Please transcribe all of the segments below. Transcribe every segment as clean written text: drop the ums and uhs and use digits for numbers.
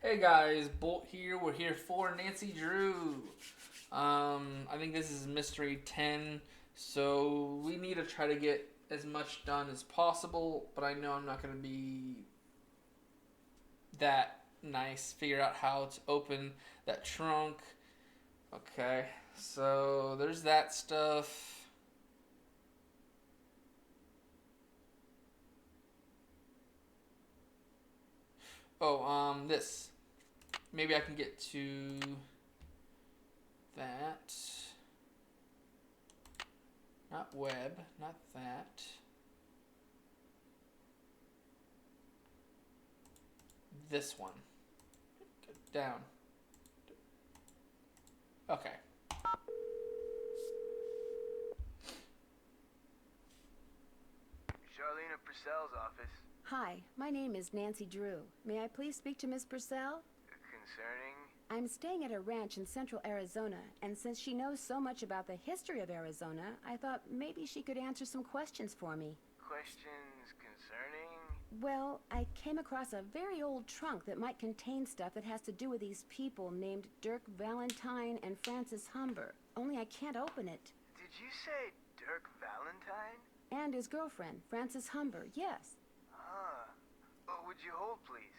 Hey guys, Bolt here. We're here for Nancy Drew. I think this is Mystery 10, so we need to try to get as much done as possible, but I know I'm not going to be that nice. Figure out how to open that trunk. Okay, so there's that stuff. Oh, this. Maybe I can get to that. Not web, not that. This one. Go down. Okay. Charlena Purcell's office. Hi, my name is Nancy Drew. May I please speak to Miss Purcell? Concerning? I'm staying at a ranch in central Arizona, and since she knows so much about the history of Arizona, I thought maybe she could answer some questions for me. Questions concerning? Well, I came across a very old trunk that might contain stuff that has to do with these people named Dirk Valentine and Francis Humber. Only I can't open it. Did you say Dirk Valentine? And his girlfriend, Francis Humber, yes. Huh. Would you hold, please?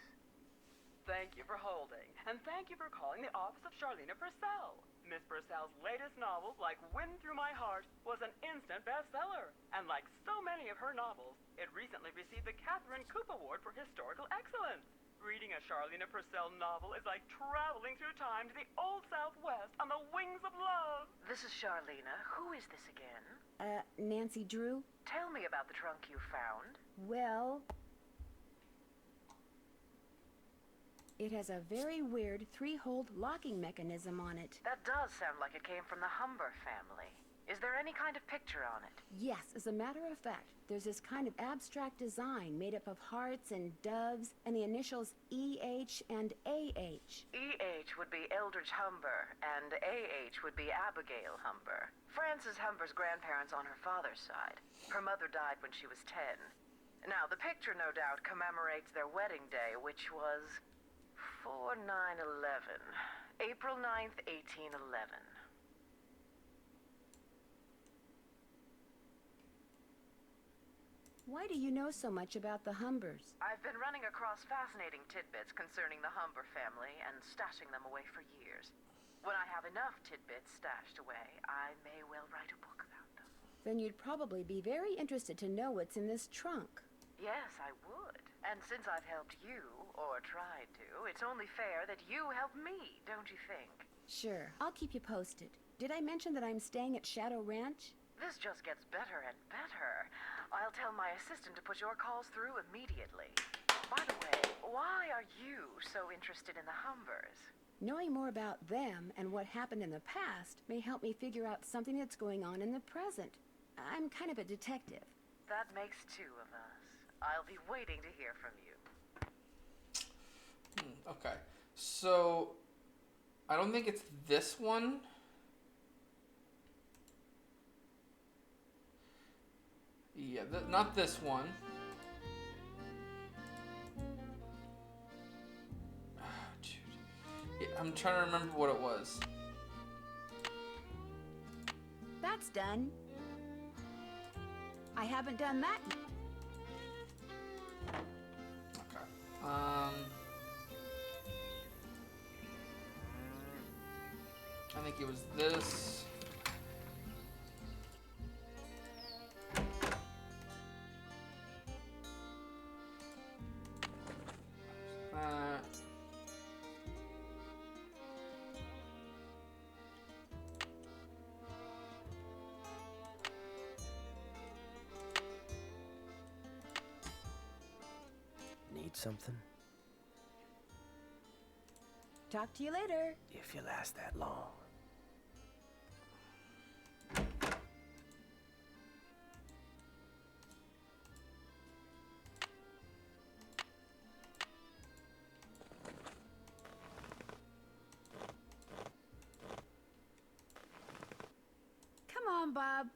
Thank you for holding, and thank you for calling the office of Charlena Purcell. Miss Purcell's latest novel, like Wind Through My Heart, was an instant bestseller. And like so many of her novels, it recently received the Catherine Coop Award for Historical Excellence. Reading a Charlena Purcell novel is like traveling through time to the Old Southwest on the wings of love. This is Charlena. Who is this again? Nancy Drew? Tell me about the trunk you found. Well, it has a very weird three-hole locking mechanism on it. That does sound like it came from the Humber family. Is there any kind of picture on it? Yes, as a matter of fact, there's this kind of abstract design made up of hearts and doves and the initials EH and AH. EH would be Eldridge Humber, and AH would be Abigail Humber. Frances Humber's grandparents on her father's side. Her mother died when she was 10. Now, the picture no doubt commemorates their wedding day, which was 4/9/11. April 9th, 1811. Why do you know so much about the Humbers? I've been running across fascinating tidbits concerning the Humber family and stashing them away for years. When I have enough tidbits stashed away, I may well write a book about them. Then you'd probably be very interested to know what's in this trunk. Yes, I would. And since I've helped you, or tried to, it's only fair that you help me, don't you think? Sure, I'll keep you posted. Did I mention that I'm staying at Shadow Ranch? This just gets better and better. I'll tell my assistant to put your calls through immediately. By the way, why are you so interested in the Humbers? Knowing more about them and what happened in the past may help me figure out something that's going on in the present. I'm kind of a detective. That makes two of us. I'll be waiting to hear from you. Okay. So, I don't think it's this one. Yeah, not this one. Dude. Yeah, I'm trying to remember what it was. That's done. I haven't done that yet. Okay. I think it was this. Uh, Need something? Talk to you later. If you last that long. Come on, Bob.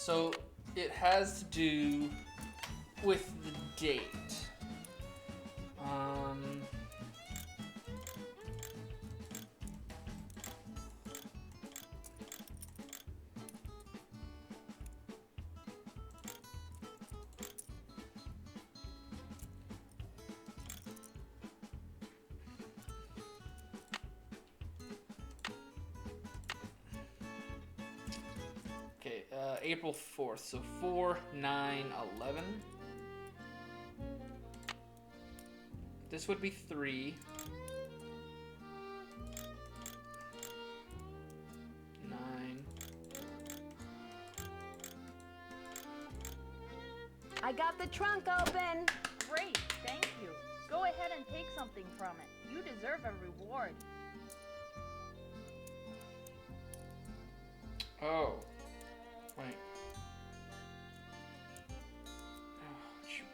So it has to do with the date. Okay, April 4th. So 4/9/11. This would be 3. 9. I got the trunk open. Great, thank you. Go ahead and take something from it. You deserve a reward. Oh. Wait. Oh, shoot.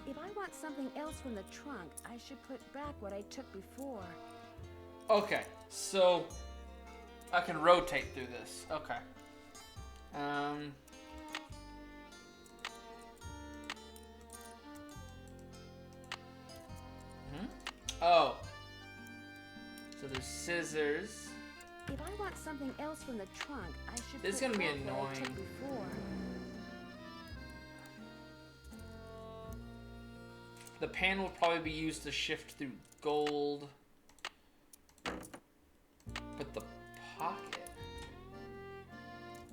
If I want something else from the trunk, I should put back what I took before. Okay, so I can rotate through this. Okay. Oh. So there's scissors. If I want something else from the trunk, I should This is put gonna be back what I took annoying. before. The pan will probably be used to shift through gold. But the pocket.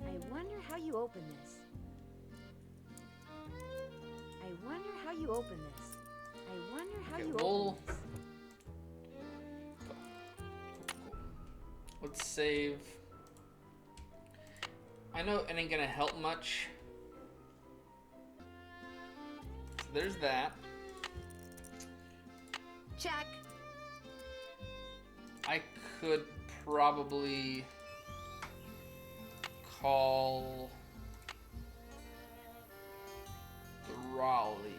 I wonder how you open this. I wonder how you open this. I wonder how Okay, you we'll- open this. Cool. Let's save. I know it ain't gonna help much. So there's that. Check. I could probably call the Raleighs.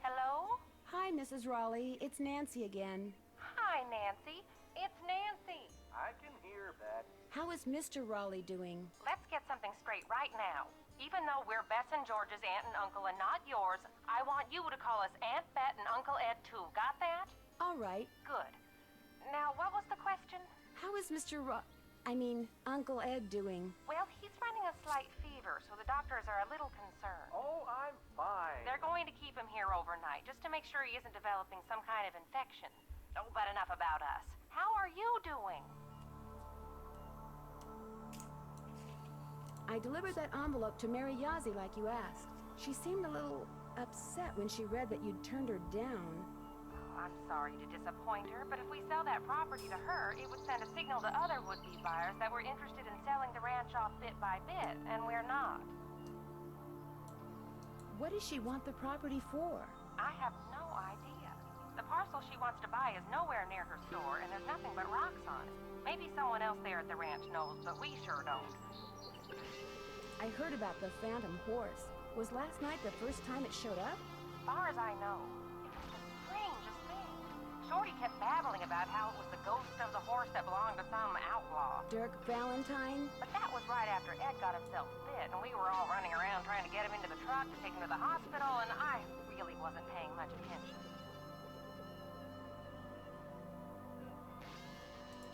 Hello? Hi, Mrs. Raleigh. It's Nancy again. Hi, Nancy. It's Nancy. I can hear that. How is Mr. Raleigh doing? Let's get something straight right now. Even though we're Bess and George's aunt and uncle and not yours, I want you to call us Aunt Bet and Uncle Ed too. Got that? All right. Good. Now, what was the question? How is Uncle Ed doing? Well, he's running a slight fever, so the doctors are a little concerned. Oh, I'm fine. They're going to keep him here overnight, just to make sure he isn't developing some kind of infection. Oh, but enough about us. How are you doing? I delivered that envelope to Mary Yazzie like you asked. She seemed a little upset when she read that you'd turned her down. I'm sorry to disappoint her, but if we sell that property to her, it would send a signal to other would-be buyers that we're interested in selling the ranch off bit by bit, and we're not. What does she want the property for? I have no idea. The parcel she wants to buy is nowhere near her store, and there's nothing but rocks on it. Maybe someone else there at the ranch knows, but we sure don't. I heard about the Phantom Horse. Was last night the first time it showed up? As far as I know, it was the strangest thing. Shorty kept babbling about how it was the ghost of the horse that belonged to some outlaw. Dirk Valentine? But that was right after Ed got himself bit, and we were all running around trying to get him into the truck to take him to the hospital, and I really wasn't paying much attention.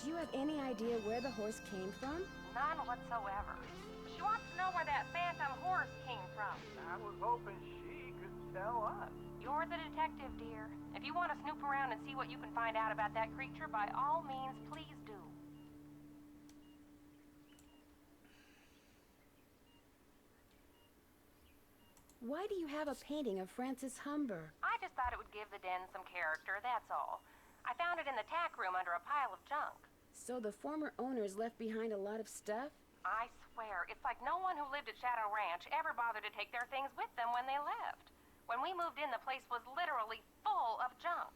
Do you have any idea where the horse came from? None whatsoever. She wants to know where that phantom horse came from. I was hoping she could tell us. You're the detective, dear. If you want to snoop around and see what you can find out about that creature, by all means, please do. Why do you have a painting of Francis Humber? I just thought it would give the den some character, that's all. I found it in the tack room under a pile of junk. So the former owners left behind a lot of stuff? I swear, it's like no one who lived at Shadow Ranch ever bothered to take their things with them when they left. When we moved in, the place was literally full of junk.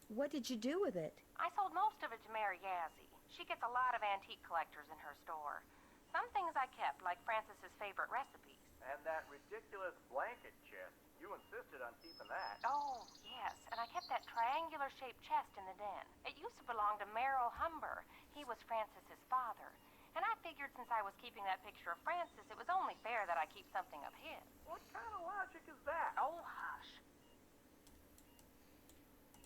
What did you do with it? I sold most of it to Mary Yazzie. She gets a lot of antique collectors in her store. Some things I kept, like Francis's favorite recipes. And that ridiculous blanket chest. You insisted on keeping that. Oh, yes, and I kept that triangular-shaped chest in the den. It used to belong to Merrill Humber. He was Francis's father. And I figured since I was keeping that picture of Francis, it was only fair that I keep something of his. What kind of logic is that? Oh, hush.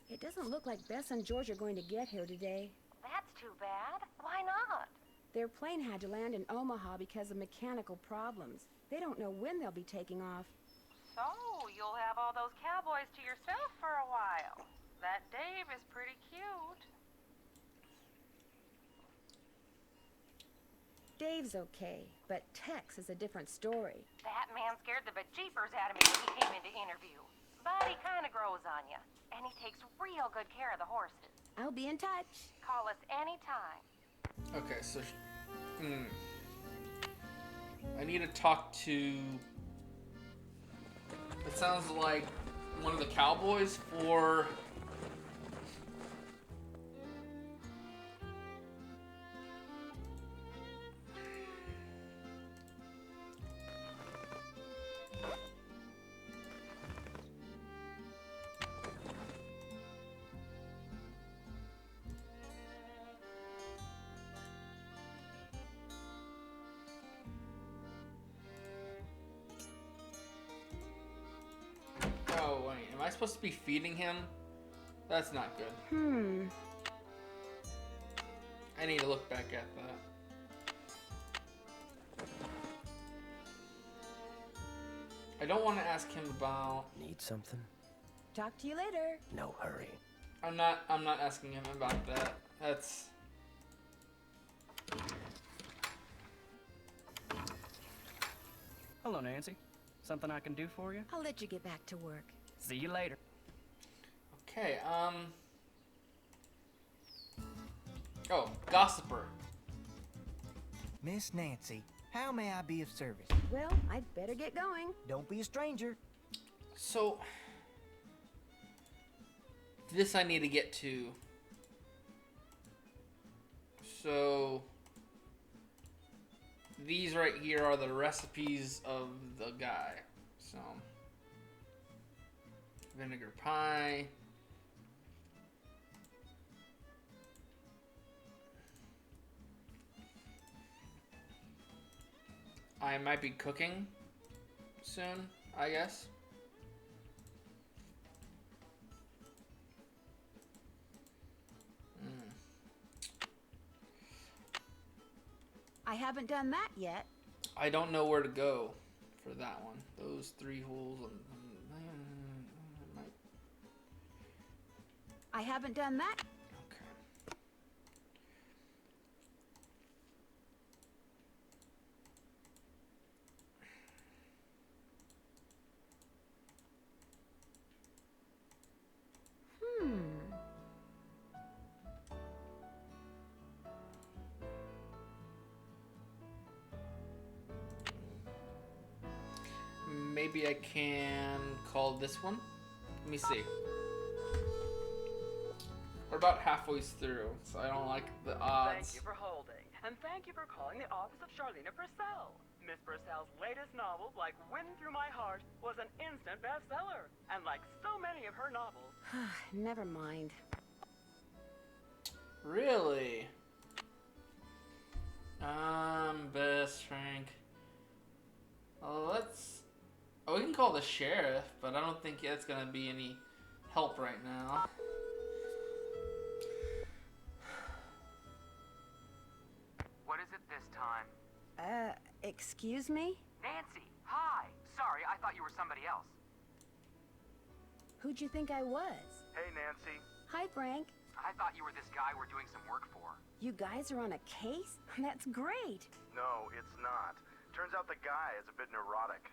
It doesn't look like Bess and George are going to get here today. That's too bad. Why not? Their plane had to land in Omaha because of mechanical problems. They don't know when they'll be taking off. So, you'll have all those cowboys to yourself for a while. That Dave is pretty cute. Dave's okay, but Tex is a different story. That man scared the bejeepers out of me when he came in to interview. But he kind of grows on you. And he takes real good care of the horses. I'll be in touch. Call us anytime. Okay, so I need to talk to. It sounds like one of the cowboys for. Oh, wait. Am I supposed to be feeding him? That's not good. I need to look back at that. I don't want to ask him about... Need something? Talk to you later. No hurry. I'm not asking him about that. That's... Hello, Nancy. Something I can do for you? I'll let you get back to work. See you later. Okay, Oh, Gossiper. Miss Nancy, how may I be of service? Well, I'd better get going. Don't be a stranger. So... This I need to get to. So... These right here are the recipes of the guy. So... Vinegar pie... I might be cooking soon, I guess. I haven't done that yet. I don't know where to go for that one. Those 3 holes. I haven't done that. Okay. Maybe I can call this one. Let me see. We're about halfway through, so I don't like the odds. Thank you for holding, and thank you for calling the office of Charlena Purcell. Miss Purcell's latest novel, Like Wind Through My Heart, was an instant bestseller. And like so many of her novels... Never mind. Really? Best Frank. Let's... Oh, we can call the sheriff, but I don't think that's gonna be any help right now. What is it this time? Excuse me? Nancy, hi. Sorry, I thought you were somebody else. Who'd you think I was? Hey, Nancy. Hi, Frank. I thought you were this guy we're doing some work for. You guys are on a case? That's great. No, it's not. Turns out the guy is a bit neurotic.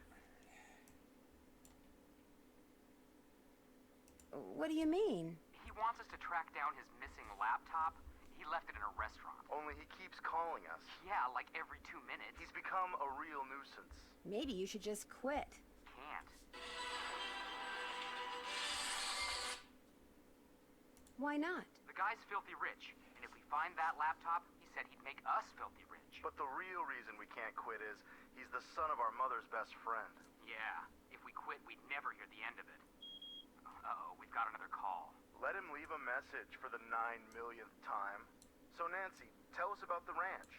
What do you mean? He wants us to track down his missing laptop. He left it in a restaurant. Only he keeps calling us. Yeah, like every 2 minutes. He's become a real nuisance. Maybe you should just quit. Can't. Why not? The guy's filthy rich, and if we find that laptop, he said he'd make us filthy rich. But the real reason we can't quit is he's the son of our mother's best friend. Yeah, if we quit, we'd never hear the end of it. Uh-oh, we've got another call. Let him leave a message for the 9 millionth time. So Nancy, tell us about the ranch.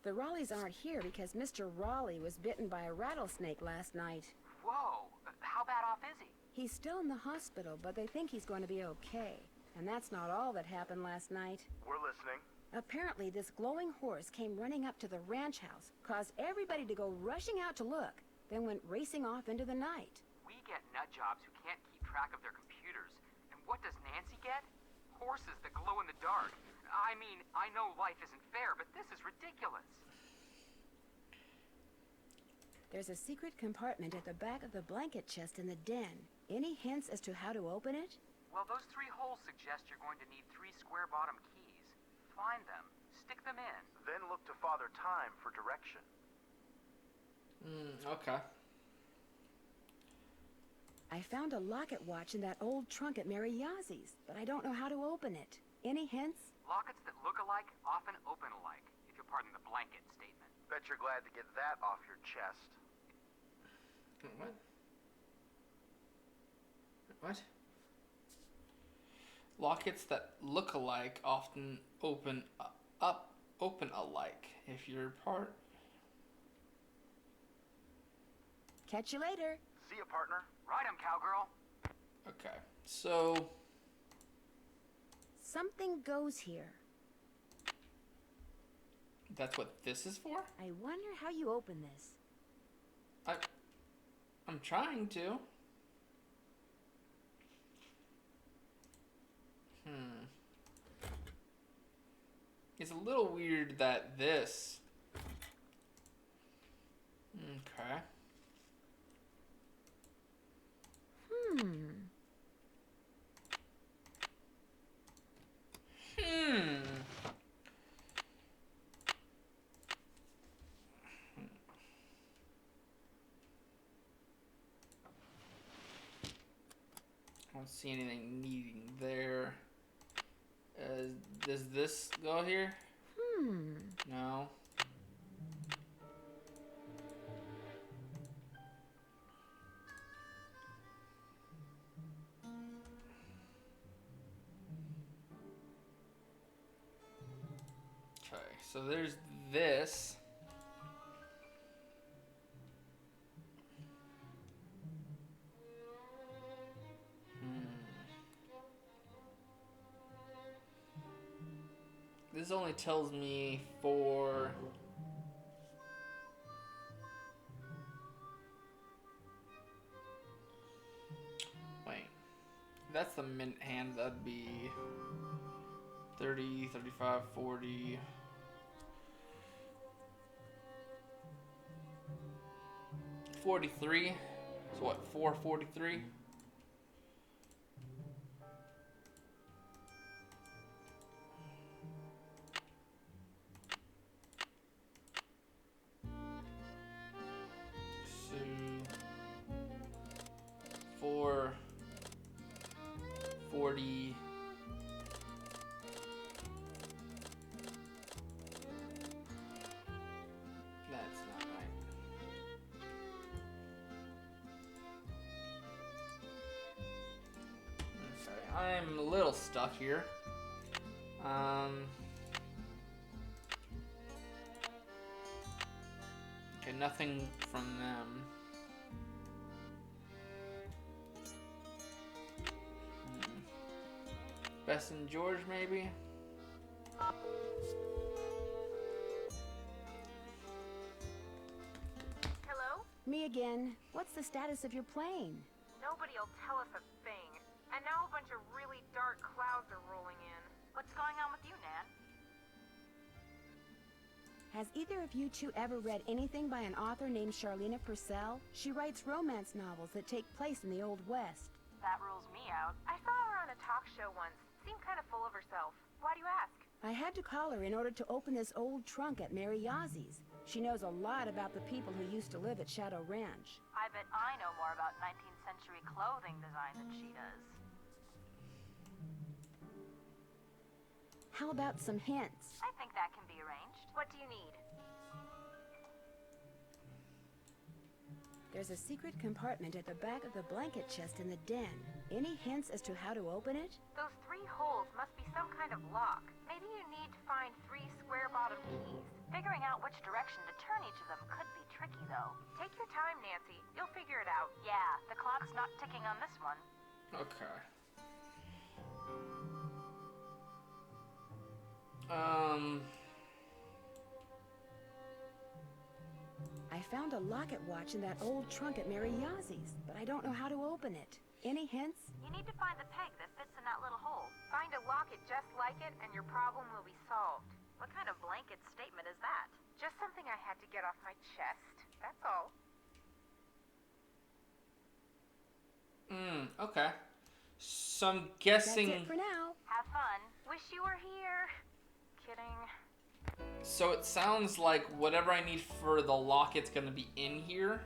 The Raleighs aren't here because Mr. Raleigh was bitten by a rattlesnake last night. Whoa, how bad off is he? He's still in the hospital, but they think he's going to be okay. And that's not all that happened last night. We're listening. Apparently, this glowing horse came running up to the ranch house, caused everybody to go rushing out to look, then went racing off into the night. We get nut jobs who can't keep track of their computers. And what does Nancy get? Horses that glow in the dark. I mean, I know life isn't fair, but this is ridiculous. There's a secret compartment at the back of the blanket chest in the den. Any hints as to how to open it? Well, those 3 holes suggest you're going to need 3 square-bottom keys. Find them, stick them in. Then look to Father Time for direction. Okay. I found a locket watch in that old trunk at Mary Yazie's, but I don't know how to open it. Any hints? Lockets that look alike often open alike, if you'll pardon the blanket statement. Bet you're glad to get that off your chest. What? What? Lockets that look alike often open alike. If you're part. Catch you later. See ya, partner. Ride 'em, cowgirl. Okay, so Something goes here. that's what this is for? I wonder how you open this. I'm trying to. It's a little weird that this. Okay. I don't see anything needing there. Does this go here? No. Okay, so there's this. This only tells me for wait, that's the mint hand. That'd be 30, 35, 40. 43. So what, 443? So 440. That's not right. Okay, I'm a little stuck here. Okay, nothing from them. Bess and George, maybe? Hello? Me again. What's the status of your plane? Nobody'll tell us a thing. And now a bunch of really dark clouds are rolling in. What's going on with you, Nan? Has either of you two ever read anything by an author named Charlena Purcell? She writes romance novels that take place in the Old West. That rules me out. I saw her on a talk show once. Seemed kind of full of herself. Why do you ask? I had to call her in order to open this old trunk at Mary Yazie's. She knows a lot about the people who used to live at Shadow Ranch. I bet I know more about 19th century clothing design than she does. How about some hints? I think that can be arranged. What do you need? There's a secret compartment at the back of the blanket chest in the den. Any hints as to how to open it? Those 3 holes must be some kind of lock. Maybe you need to find 3 square-bottom keys. Figuring out which direction to turn each of them could be tricky, though. Take your time, Nancy. You'll figure it out. Yeah, the clock's not ticking on this one. Okay. I found a locket watch in that old trunk at Mary Yazie's, but I don't know how to open it. Any hints? You need to find the peg that fits in that little hole. Find a locket just like it, and your problem will be solved. What kind of blanket statement is that? Just something I had to get off my chest. That's all. Okay. So I'm guessing... That's it for now. Have fun. Wish you were here. Kidding. So it sounds like whatever I need for the locket's gonna be in here.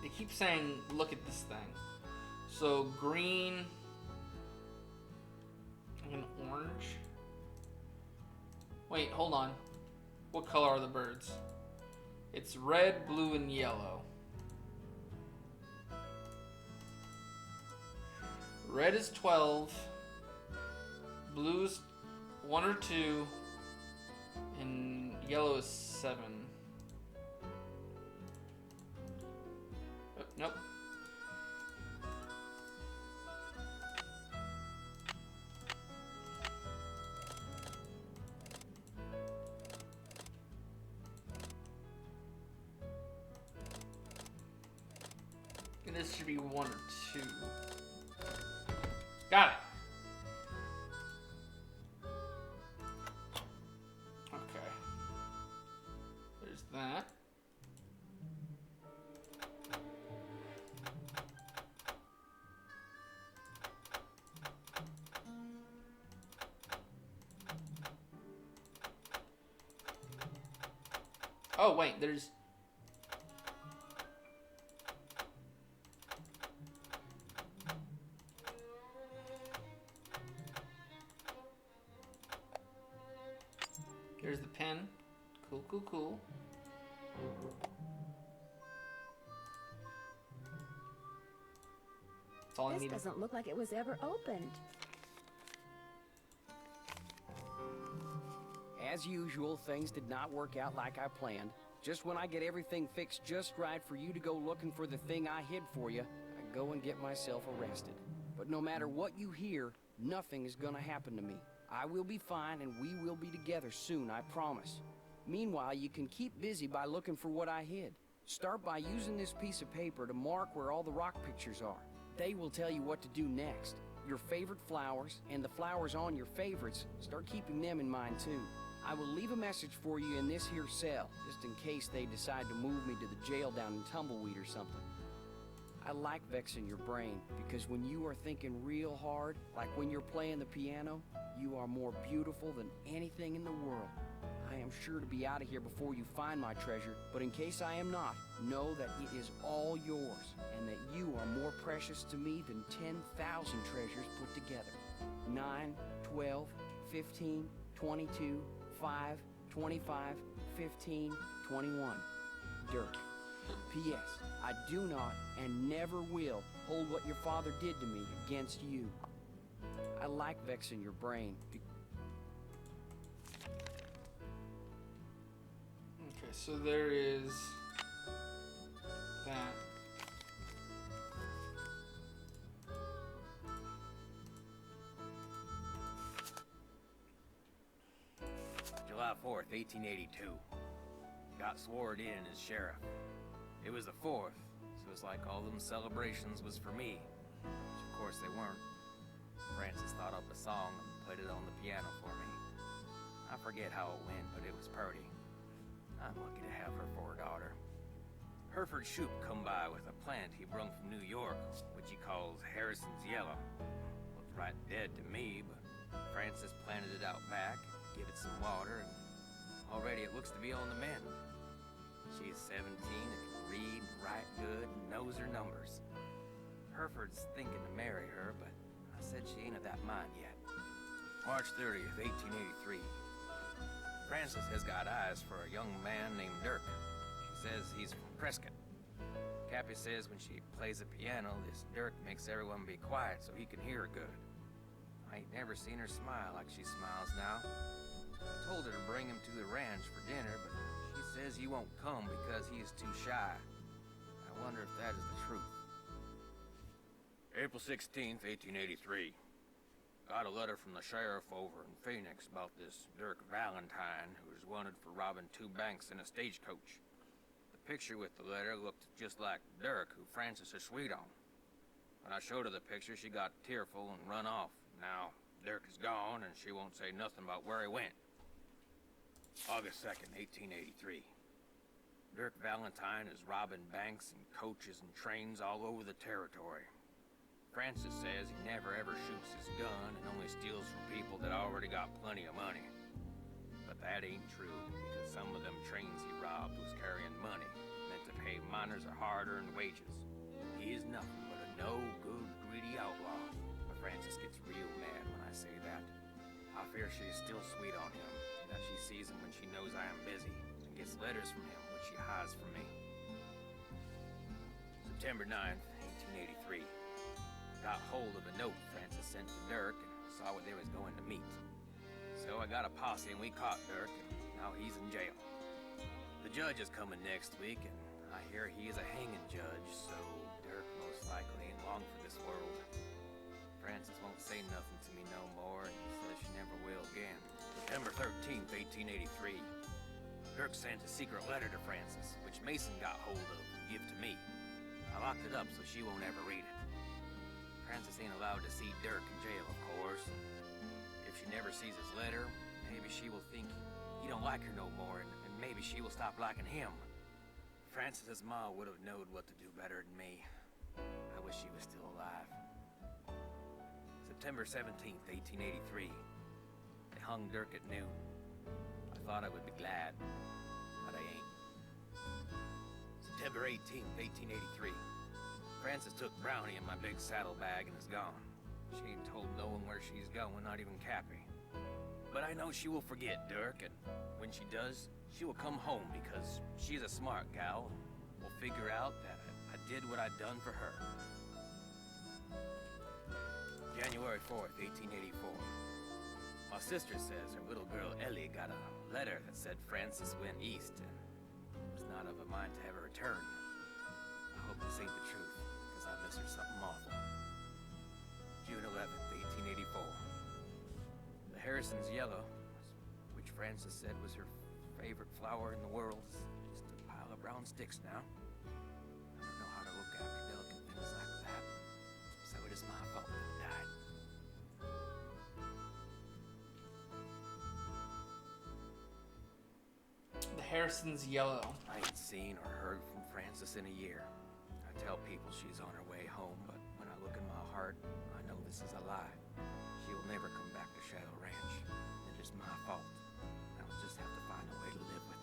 They keep saying, look at this thing. So green and orange. Wait, hold on. What color are the birds? It's red, blue, and yellow. Red is 12, blue's 1 or 2, and yellow is 7. Oh, nope. And this should be 1 or 2. Got it. Okay. There's that. Oh, wait, there's... Here's the pen. Cool, cool, cool. That's all I This need. doesn't look like it was ever opened. As usual, things did not work out like I planned. Just when I get everything fixed just right for you to go looking for the thing I hid for you, I go and get myself arrested. But no matter what you hear, nothing is gonna happen to me. I will be fine and we will be together soon, I promise. Meanwhile, you can keep busy by looking for what I hid. Start by using this piece of paper to mark where all the rock pictures are. They will tell you what to do next. Your favorite flowers and the flowers on your favorites, start keeping them in mind too. I will leave a message for you in this here cell, just in case they decide to move me to the jail down in Tumbleweed or something. I like vexing your brain, because when you are thinking real hard, like when you're playing the piano, you are more beautiful than anything in the world. I am sure to be out of here before you find my treasure, but in case I am not, know that it is all yours, and that you are more precious to me than 10,000 treasures put together. 9, 12, 15, 22, 5, 25, 15, 21. Dirk. P.S. I do not and never will hold what your father did to me against you. I like vexing your brain. Okay, so there is that. July 4th, 1882. Got sworn in as sheriff. It was the 4th, so it's like all them celebrations was for me. Which of course they weren't. Francis thought up a song and played it on the piano for me. I forget how it went, but it was purty. I'm lucky to have her for a daughter. Hereford Shoup come by with a plant he brung from New York, which he calls Harrison's Yellow. Looked right dead to me, but Francis planted it out back, give it some water, and already it looks to be on the mend. She's 17 and can read and write good and knows her numbers. Hereford's thinking to marry her, but I said she ain't of that mind yet. March 30th, 1883. Francis has got eyes for a young man named Dirk. She says he's from Prescott. Cappy says when she plays the piano, this Dirk makes everyone be quiet so he can hear her good. I ain't never seen her smile like she smiles now. I told her to bring him to the ranch for dinner, but she says he won't come because he is too shy. I wonder if that is the truth. April 16th, 1883. Got a letter from the sheriff over in Phoenix about this Dirk Valentine, who is wanted for robbing 2 banks in a stagecoach. The picture with the letter looked just like Dirk, who Francis is sweet on. When I showed her the picture, she got tearful and run off. Now, Dirk is gone, and she won't say nothing about where he went. August 2nd, 1883. Dirk Valentine is robbing banks and coaches and trains all over the territory. Francis says he never ever shoots his gun and only steals from people that already got plenty of money. But that ain't true, because some of them trains he robbed was carrying money, meant to pay miners a hard-earned wages. He is nothing but a no-good, greedy outlaw. But Francis gets real mad when I say that. I fear she is still sweet on him, and that she sees him when she knows I am busy, and gets letters from him which she hides from me. September 9th, 1883. Got hold of a note Francis sent to Dirk and saw where they was going to meet. So I got a posse and we caught Dirk, and now he's in jail. The judge is coming next week, and I hear he is a hanging judge, so Dirk most likely ain't long for this world. Francis won't say nothing to me no more, and he says she never will again. September 13th, 1883. Dirk sent a secret letter to Francis, which Mason got hold of and give to me. I locked it up so she won't ever read it. Francis ain't allowed to see Dirk in jail, of course. If she never sees his letter, maybe she will think he don't like her no more, and maybe she will stop liking him. Francis's ma would have known what to do better than me. I wish she was still alive. September 17th, 1883. They hung Dirk at noon. I thought I would be glad, but I ain't. September 18th, 1883. Francis took Brownie in my big saddlebag and is gone. She ain't told no one where she's going, not even Cappy. But I know she will forget Dirk, and when she does, she will come home because she's a smart gal and will figure out that I did what I'd done for her. January 4th, 1884. My sister says her little girl Ellie got a letter that said Francis went east and was not of a mind to ever return. I hope this ain't the truth, because I miss her something awful. June 11th, 1884. The Harrison's yellow, which Francis said was her favorite flower in the world, is just a pile of brown sticks now. I don't know how to look after delicate things like that, so it is my fault that it died. The Harrison's yellow. I ain't seen or heard from Francis in a year. I tell people she's on her way home, but when I look in my heart, I know this is a lie. She will never come back to Shadow Ranch. It is my fault. I'll just have to find a way to live with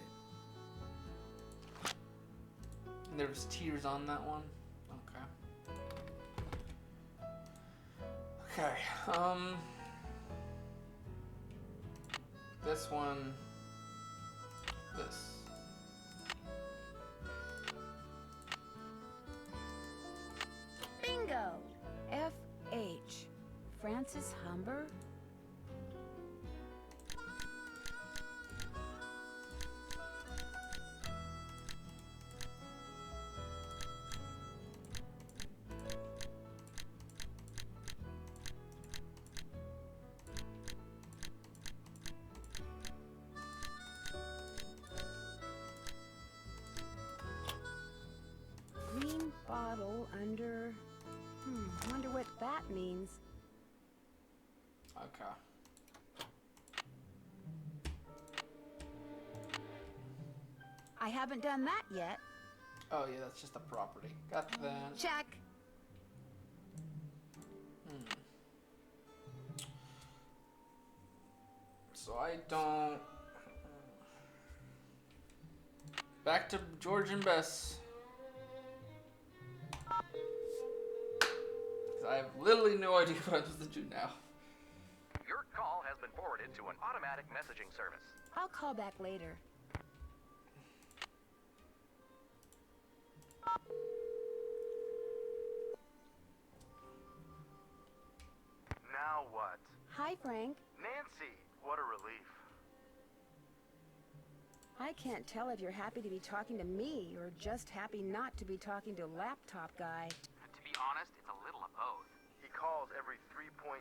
it. And there was tears on that one. Okay. Okay. This one. This. Bingo! F.H. Francis Humber? Green bottle under... wonder what that means. Okay. I haven't done that yet. Oh yeah, that's just a property. Got that. Check. So I don't... Back to George and Bess. Because I have literally no idea what I'm supposed to do now. Your call has been forwarded to an automatic messaging service. I'll call back later. Now what? Hi, Frank. Nancy, what a relief. I can't tell if you're happy to be talking to me or just happy not to be talking to laptop guy. To be honest, it's a little of both. He calls every 3.25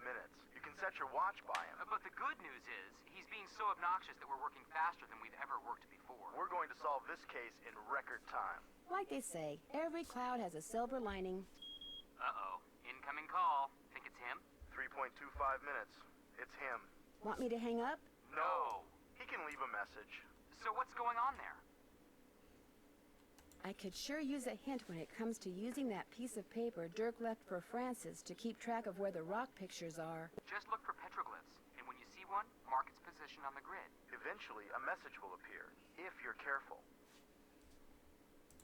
minutes. You can set your watch by him. But the good news is, he's being so obnoxious that we're working faster than we've ever worked before. We're going to solve this case in record time. Like they say, every cloud has a silver lining. Uh-oh. Incoming call. Think it's him? 3.25 minutes. It's him. Want me to hang up? No. He can leave a message. So what's going on there? I could sure use a hint when it comes to using that piece of paper Dirk left for Francis to keep track of where the rock pictures are. Just look for petroglyphs, and when you see one, mark its position on the grid. Eventually, a message will appear, if you're careful.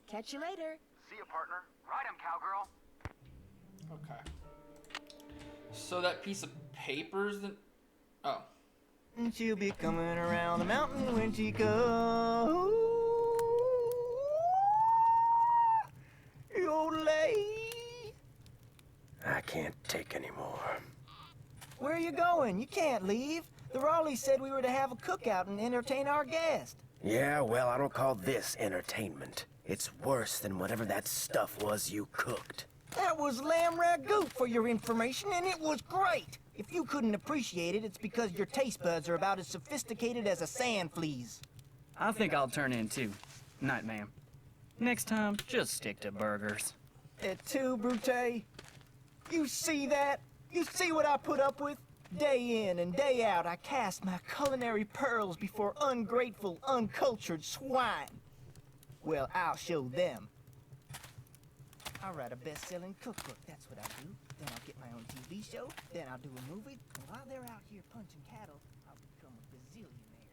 Catch you later. See ya, partner. Ride him, cowgirl. Okay. So that piece of paper's the... Oh. And she'll be coming around the mountain when she goes. I can't take any more. Where are you going? You can't leave. The Raleighs said we were to have a cookout and entertain our guest. Yeah, well, I don't call this entertainment. It's worse than whatever that stuff was you cooked. That was lamb ragout for your information, and it was great. If you couldn't appreciate it, it's because your taste buds are about as sophisticated as a sand flea's. I think I'll turn in too. Night, ma'am. Next time, just stick to burgers. Et tu, Brute? You see that? You see what I put up with? Day in and day out, I cast my culinary pearls before ungrateful, uncultured swine. Well, I'll show them. I'll write a best-selling cookbook, that's what I'll do. Then I'll get my own TV show, then I'll do a movie, and while they're out here punching cattle, I'll become a bazillionaire.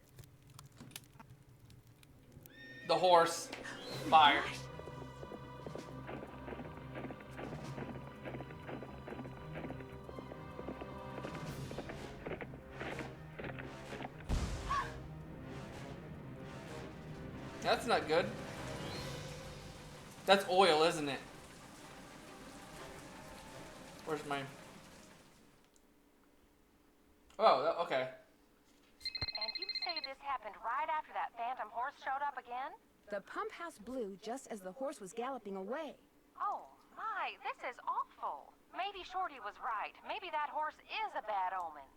The horse. Fire. That's not good. That's oil, isn't it? Where's mine? Oh, okay. And you say this happened right after that phantom horse showed up again? The pump house blew just as the horse was galloping away. Oh, my, this is awful. Maybe Shorty was right. Maybe that horse is a bad omen.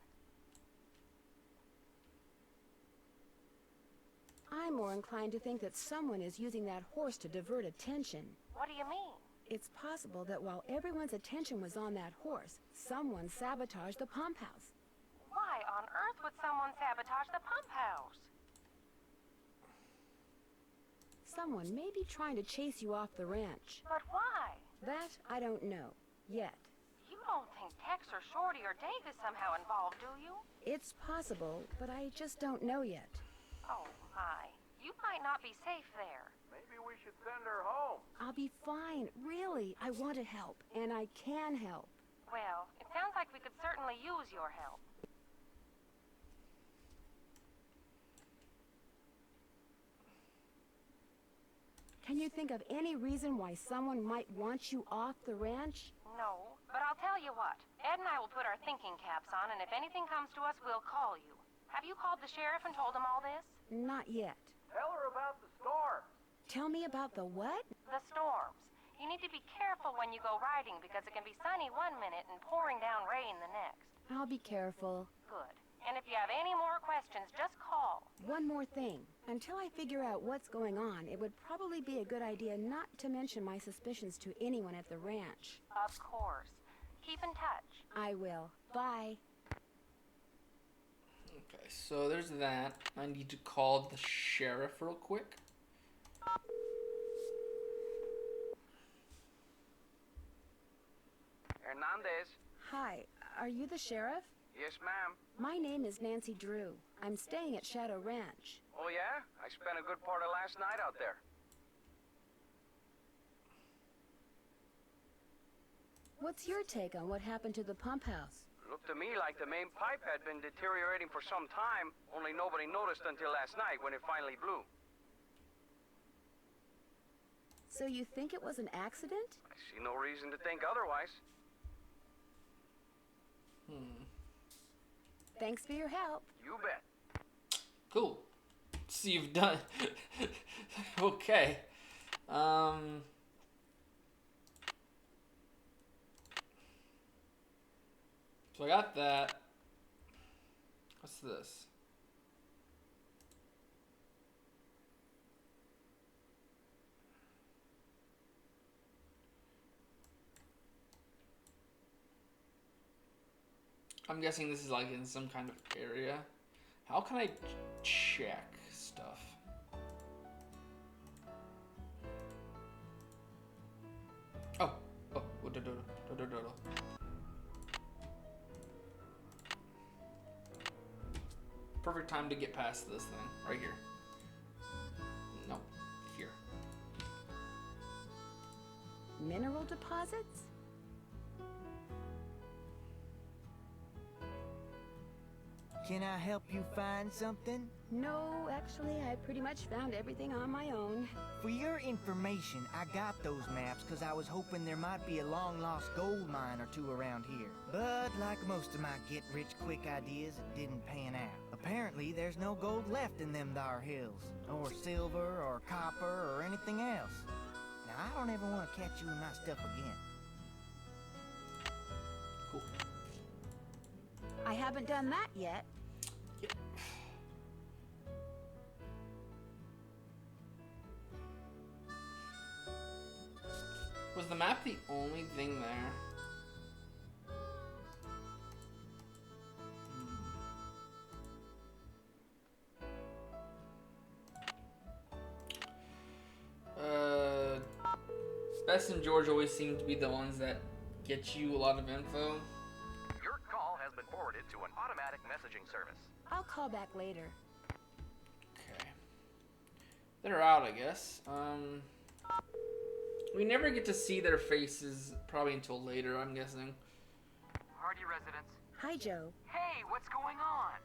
I'm more inclined to think that someone is using that horse to divert attention. What do you mean? It's possible that while everyone's attention was on that horse, someone sabotaged the pump house. Why on earth would someone sabotage the pump house? Someone may be trying to chase you off the ranch. But why? That I don't know. Yet. You don't think Tex or Shorty or Dave is somehow involved, do you? It's possible, but I just don't know yet. Oh, my. You might not be safe there. Maybe we should send her home. I'll be fine. Really, I want to help, and I can help. Well, it sounds like we could certainly use your help. Can you think of any reason why someone might want you off the ranch? No, but I'll tell you what. Ed and I will put our thinking caps on, and if anything comes to us, we'll call you. Have you called the sheriff and told him all this? Not yet. Tell her about the storm. Tell me about the what? The storms. You need to be careful when you go riding because it can be sunny one minute and pouring down rain the next. I'll be careful. Good. And if you have any more questions, just call. One more thing. Until I figure out what's going on, it would probably be a good idea not to mention my suspicions to anyone at the ranch. Of course. Keep in touch. I will. Bye. Okay, so there's that. I need to call the sheriff real quick. Hernandez. Hi, are you the sheriff? Yes, ma'am. My name is Nancy Drew. I'm staying at Shadow Ranch. Oh, yeah? I spent a good part of last night out there. What's your take on what happened to the pump house? Looked to me like the main pipe had been deteriorating for some time, only nobody noticed until last night when it finally blew. So you think it was an accident? I see no reason to think otherwise. Thanks for your help. You bet. Cool. So you've done. Okay. So I got that. What's this? I'm guessing this is like in some kind of area. How can I check stuff? Oh, perfect time to get past this thing right here. Nope, here. Mineral deposits? Can I help you find something? No, actually, I pretty much found everything on my own. For your information, I got those maps because I was hoping there might be a long-lost gold mine or two around here. But like most of my get-rich-quick ideas, it didn't pan out. Apparently, there's no gold left in them thar hills, or silver, or copper, or anything else. Now, I don't ever want to catch you in my stuff again. Cool. I haven't done that yet. Was the map the only thing there? Bess and George always seem to be the ones that get you a lot of info. Your call has been forwarded to an automatic messaging service. I'll call back later. Okay. They're out, I guess. We never get to see their faces probably until later, I'm guessing. Hardy residents. Hi, Joe. Hey, what's going on?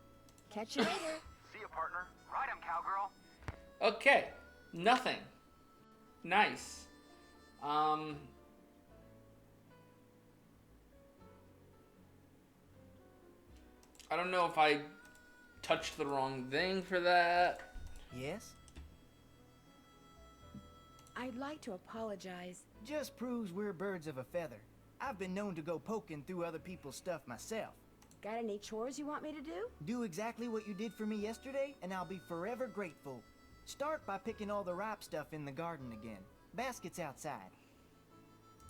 Catch you later. See you, partner. Right, I'm cowgirl. Okay. Nothing. Nice. I don't know if I touched the wrong thing for that. Yes? I'd like to apologize. Just proves we're birds of a feather. I've been known to go poking through other people's stuff myself. Got any chores you want me to do? Do exactly what you did for me yesterday, and I'll be forever grateful. Start by picking all the ripe stuff in the garden again. Basket's outside.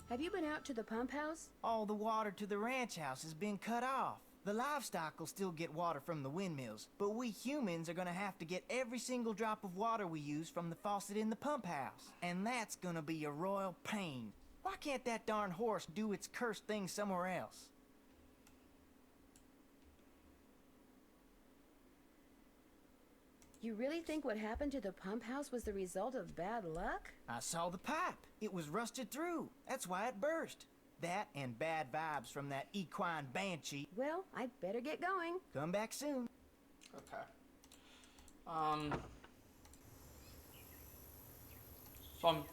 Have you been out to the pump house? All the water to the ranch house has been cut off. The livestock will still get water from the windmills, but we humans are gonna have to get every single drop of water we use from the faucet in the pump house. And that's gonna be a royal pain. Why can't that darn horse do its cursed thing somewhere else? You really think what happened to the pump house was the result of bad luck? I saw the pipe. It was rusted through. That's why it burst. That and bad vibes from that equine banshee. Well, I'd better get going. Come back soon. Okay. So I'm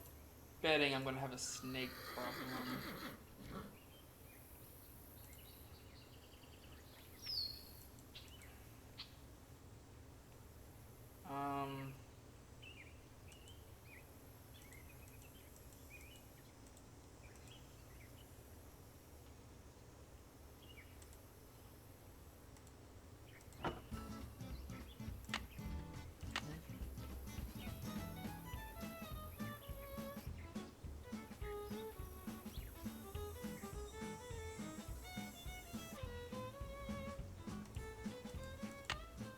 betting I'm gonna have a snake problem.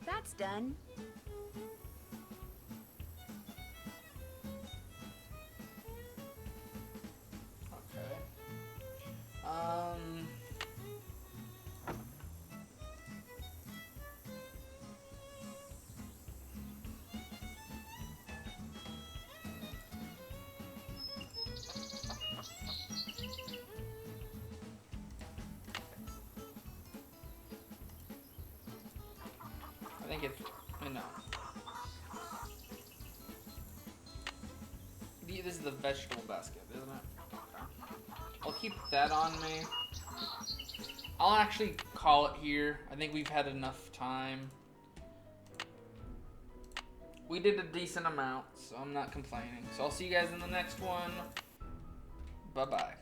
That's done. Okay. make it, you know. This is the vegetable basket, isn't it? I'll keep that on me. I'll actually call it here. I think we've had enough time. We did a decent amount, so I'm not complaining. So I'll see you guys in the next one. Bye-bye.